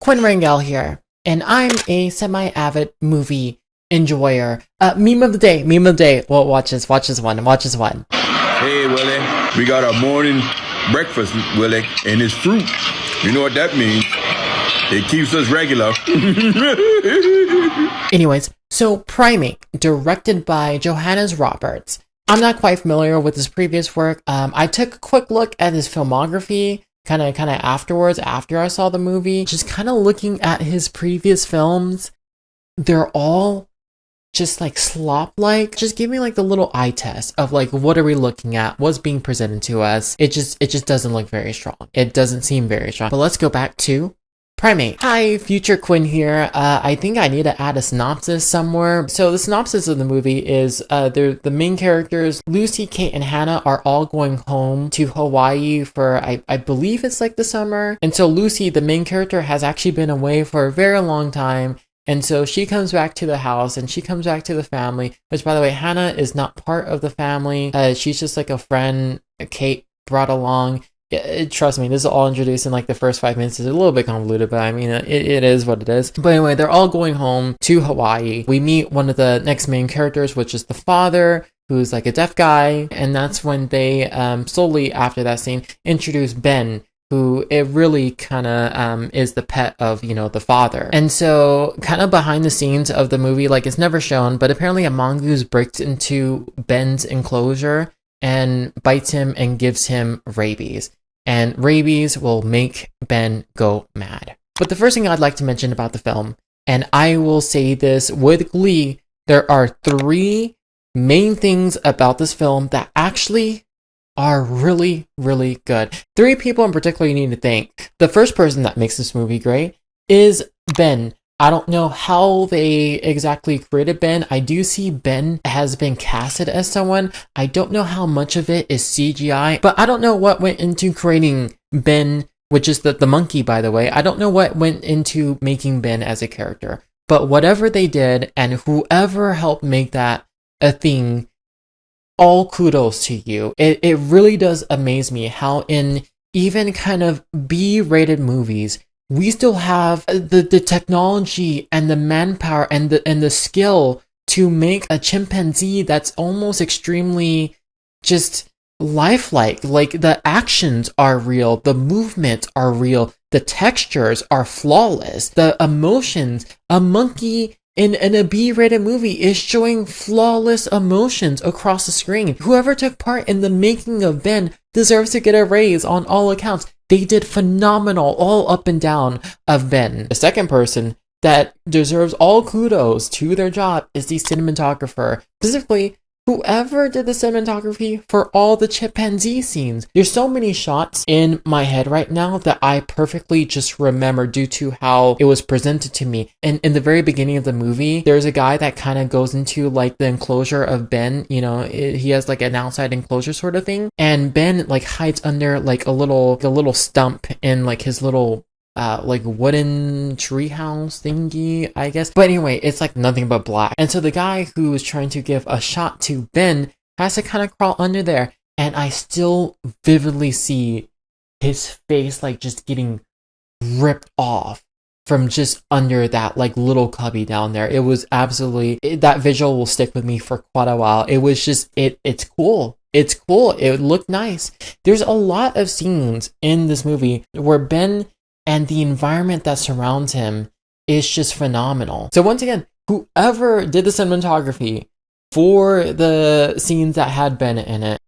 Quinn Rangel here, and I'm a semi-avid movie enjoyer. Meme of the day. Well, watch this one. Hey, Willie, we got our morning breakfast, Willie, and it's fruit. You know what that means? It keeps us regular. Anyways, so Primate, directed by Johannes. I'm not quite familiar with his previous work. I took a quick look at his filmography, kind of afterwards, after I saw the movie. Just kind of looking at his previous films, they're all just like slop-like. Just give me like the little eye test of like, what are we looking at? What's being presented to us? It just doesn't look very strong. It doesn't seem very strong. But let's go back to Primate. Hi, future Quinn here. I think I need to add a synopsis somewhere. So the synopsis of the movie is the main characters, Lucy, Kate, and Hannah, are all going home to Hawaii for, I believe it's like the summer. And so Lucy, the main character, has actually been away for a very long time. And so she comes back to the house and she comes back to the family, which, by the way, Hannah is not part of the family. She's just like a friend Kate brought along. Trust me, this is all introduced in like the first 5 minutes. It's a little bit convoluted, but I mean, it is what it is. But anyway, they're all going home to Hawaii. We meet one of the next main characters, which is the father, who's like a deaf guy. And that's when they slowly, after that scene, introduce Ben, who it really kind of is the pet of, you know, the father. And so kind of behind the scenes of the movie, like it's never shown, but apparently a mongoose breaks into Ben's enclosure and bites him and gives him rabies. And rabies will make Ben go mad. But the first thing I'd like to mention about the film, and I will say this with glee, there are three main things about this film that actually are really, really good. Three people in particular you need to thank. The first person that makes this movie great is Ben. I don't know how they exactly created Ben. I do see Ben has been casted as someone. I don't know how much of it is CGI, but I don't know what went into creating Ben, which is the monkey, by the way. I don't know what went into making Ben as a character, but whatever they did and whoever helped make that a thing, all kudos to you. It really does amaze me how in even kind of B-rated movies, we still have the technology and the manpower and the skill to make a chimpanzee that's almost extremely just lifelike. Like the actions are real, the movements are real, the textures are flawless, the emotions. A monkey in a B-rated movie is showing flawless emotions across the screen. Whoever took part in the making of Ben deserves to get a raise on all accounts. They did phenomenal all up and down of Ben. The second person that deserves all kudos to their job is the cinematographer. Specifically, whoever did the cinematography for all the chimpanzee scenes. There's so many shots in my head right now that I perfectly just remember due to how it was presented to me. And in the very beginning of the movie, there's a guy that kind of goes into like the enclosure of Ben. You know, he has like an outside enclosure sort of thing. And Ben like hides under like a little stump in like his little like wooden treehouse thingy, I guess. But anyway, it's like nothing but black. And so the guy who is trying to give a shot to Ben has to kind of crawl under there. And I still vividly see his face like just getting ripped off from just under that like little cubby down there. It was absolutely, that visual will stick with me for quite a while. It was just, it's cool. It's cool. It looked nice. There's a lot of scenes in this movie where Ben and the environment that surrounds him is just phenomenal. So once again, whoever did the cinematography for the scenes that had Ben in it,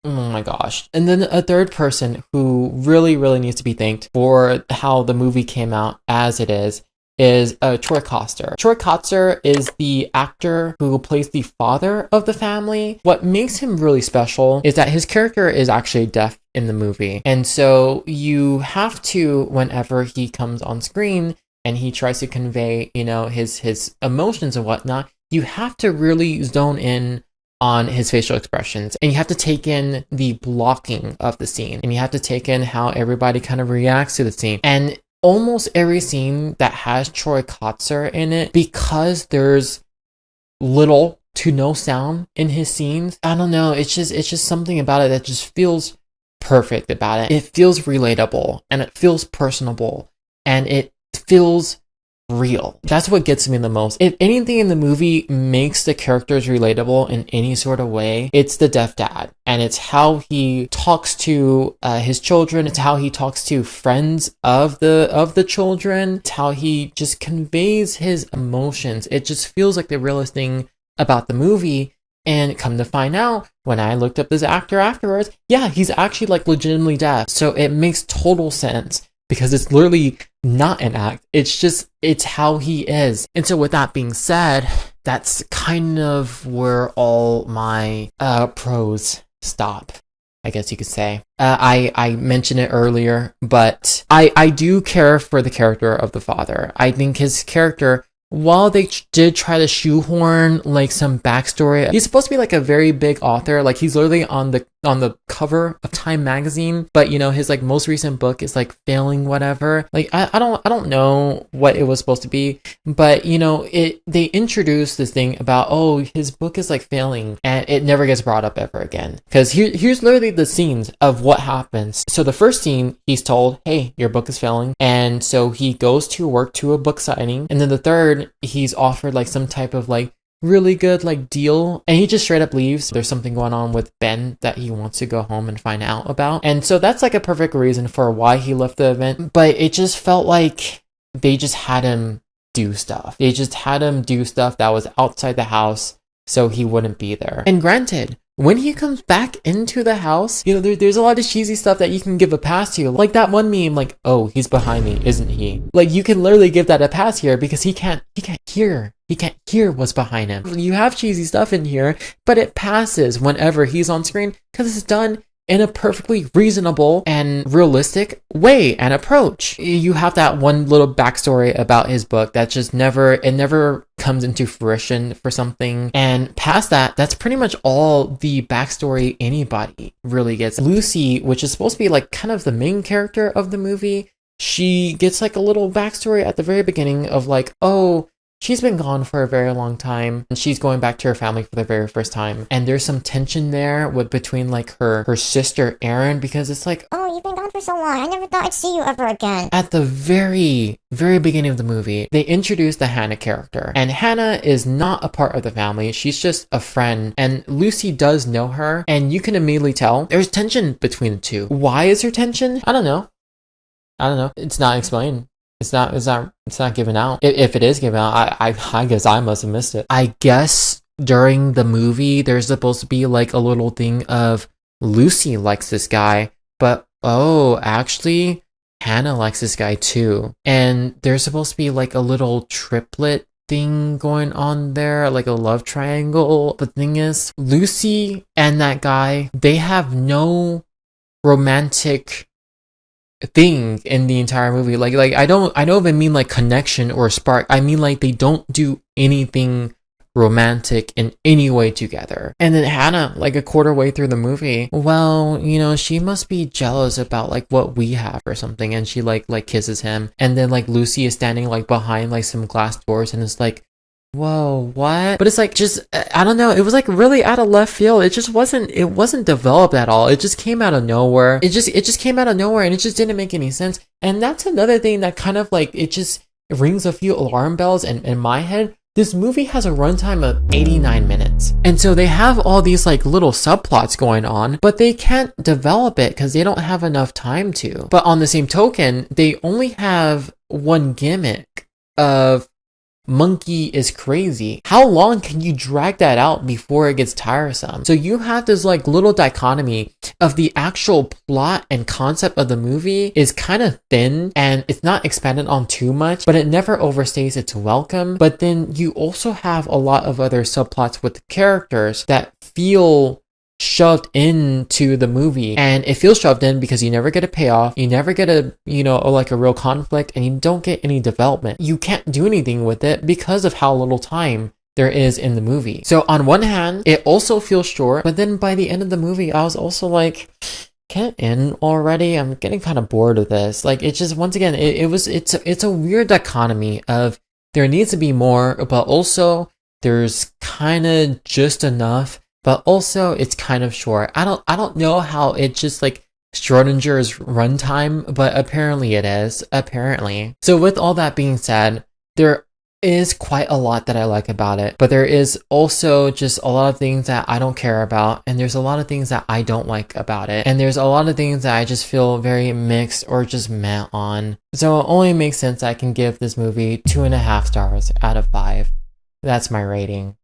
oh my gosh. And then a third person who really, really needs to be thanked for how the movie came out as it is Troy Kotsur. Troy Kotsur is the actor who plays the father of the family. What makes him really special is that his character is actually deaf in the movie. And so you have to, whenever he comes on screen and he tries to convey, you know, his emotions and whatnot, you have to really zone in on his facial expressions, and you have to take in the blocking of the scene, and you have to take in how everybody kind of reacts to the scene. And almost every scene that has Troy Kotsur in it, because there's little to no sound in his scenes, I don't know, it's just something about it that just feels perfect about it. It feels relatable, and it feels personable, and it feels real. That's what gets me the most. If anything in the movie makes the characters relatable in any sort of way, it's the deaf dad. And it's how he talks to his children. It's how he talks to friends of the children. It's how he just conveys his emotions. It just feels like the realest thing about the movie. And come to find out, when I looked up this actor afterwards, yeah, he's actually like legitimately deaf. So it makes total sense because it's literally not an act. It's how he is. And so with that being said, that's kind of where all my pros stop, I guess you could say. I mentioned it earlier, but I do care for the character of the father. I think his character, while they did try to shoehorn like some backstory, he's supposed to be like a very big author. Like he's literally on the cover of Time magazine, but you know, his like most recent book is like failing whatever. Like I don't know what it was supposed to be, but you know, they introduced this thing about, oh, his book is like failing, and it never gets brought up ever again. Because here's literally the scenes of what happens. So the first scene, he's told, hey, your book is failing, and so he goes to work to a book signing, and then the third, he's offered like some type of like really good like deal, and he just straight up leaves. There's something going on with Ben that he wants to go home and find out about, and so that's like a perfect reason for why he left the event. But it just felt like they just had him do stuff. They just had him do stuff that was outside the house so he wouldn't be there. And granted, when he comes back into the house, you know, there's a lot of cheesy stuff that you can give a pass to. Like that one meme, like, oh, he's behind me, isn't he? Like, you can literally give that a pass here because he can't hear. He can't hear what's behind him. You have cheesy stuff in here, but it passes whenever he's on screen because it's done in a perfectly reasonable and realistic way and approach. You have that one little backstory about his book that just never comes into fruition for something. And past that, that's pretty much all the backstory anybody really gets. Lucy, which is supposed to be like kind of the main character of the movie, she gets like a little backstory at the very beginning of like, oh, she's been gone for a very long time, and she's going back to her family for the very first time. And there's some tension there between like her sister Erin, because it's like, oh, you've been gone for so long. I never thought I'd see you ever again. At the very beginning of the movie, they introduced the Hannah character, and Hannah is not a part of the family. She's just a friend, and Lucy does know her, and you can immediately tell there's tension between the two. Why is there tension? I don't know. It's not explained. It's not given out. If it is given out, I guess I must have missed it. I guess during the movie, there's supposed to be like a little thing of Lucy likes this guy, but oh, actually, Hannah likes this guy too. And there's supposed to be like a little triplet thing going on there, like a love triangle. The thing is, Lucy and that guy, they have no romantic thing in the entire movie. Like I don't even mean like connection or spark. I mean like they don't do anything romantic in any way together. And then Hannah, like a quarter way through the movie, well, you know, she must be jealous about like what we have or something, and she like kisses him, and then like Lucy is standing like behind like some glass doors, and it's like, whoa, what? But it's like, just, I don't know, it was like really out of left field. It wasn't developed at all. It just came out of nowhere. It just came out of nowhere, and it just didn't make any sense. And that's another thing that kind of like, it rings a few alarm bells in my head. This movie has a runtime of 89 minutes. And so they have all these like little subplots going on, but they can't develop it because they don't have enough time to. But on the same token, they only have one gimmick of Monkey is crazy. How long can you drag that out before it gets tiresome? So you have this like little dichotomy of the actual plot and concept of the movie is kind of thin, and it's not expanded on too much, but it never overstays its welcome. But then you also have a lot of other subplots with the characters that feel shoved into the movie, and it feels shoved in because you never get a payoff, you never get a real conflict, and you don't get any development. You can't do anything with it because of how little time there is in the movie. So on one hand, it also feels short, but then by the end of the movie, I was also like, can it end already? I'm getting kind of bored of this. Like, it just, once again, it's a weird dichotomy of there needs to be more, but also there's kind of just enough, but also it's kind of short. I don't know how it just like Schrodinger's runtime, but apparently it is. Apparently. So with all that being said, there is quite a lot that I like about it, but there is also just a lot of things that I don't care about, and there's a lot of things that I don't like about it, and there's a lot of things that I just feel very mixed or just meh on. So it only makes sense I can give this movie 2.5 stars out of 5. That's my rating.